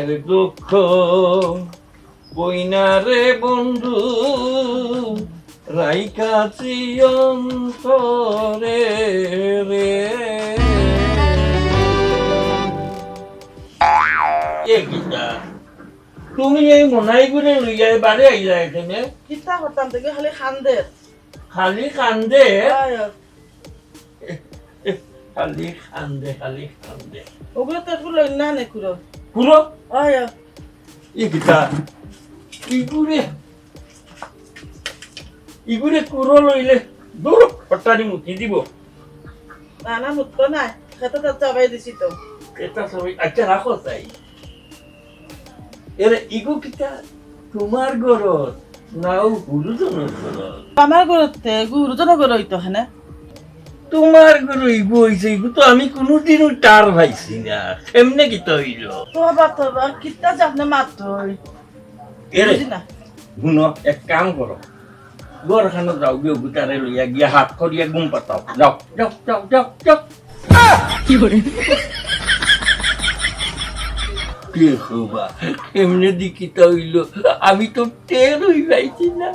মনের দুঃখ বইনা রে বন্ধু রাইকাছি অন্তরে রে এ কিতা তুমি এই মনাই করে লইয়া বাড়ি আইলা এখানে কিতা করতাম থেকে খালি খান্দে খালি কান্দে আয় খালি কান্দে খালি কান্দে ওগুলো তো একটু লই না নে কুরো পুরো আয় এ কিতা ইগুরে কুরো লইলে দূর পটারি মুতি দিব না না মুতলো না খেতে তো চাবাই দিছি তো এটা সবাই আচ্ছা রাখো তাই এর ইগু কিতা তোমার ঘরত নাও গুরুজনের ঘরত আমার ঘরতে গুরুজন ঘর হইতো হ্যাঁ তোমার ঘর ইগু হইছে ইগু তো আমি কোনোদিনও টার পাইছি না কেমনে কিতা হইল তো বাবা কিতা জানে মাত্র এরে বুঝি না শুনো এক কাম করো ঘরখানে যাও গিয়ে গুটারে লইয়া গিয়া হাত করিয়া ঘুম পাতাও যাও যাও যাও যাও যাও কি হবা এমনি দিকিতা হইল আমি তো টের হই পাইছি না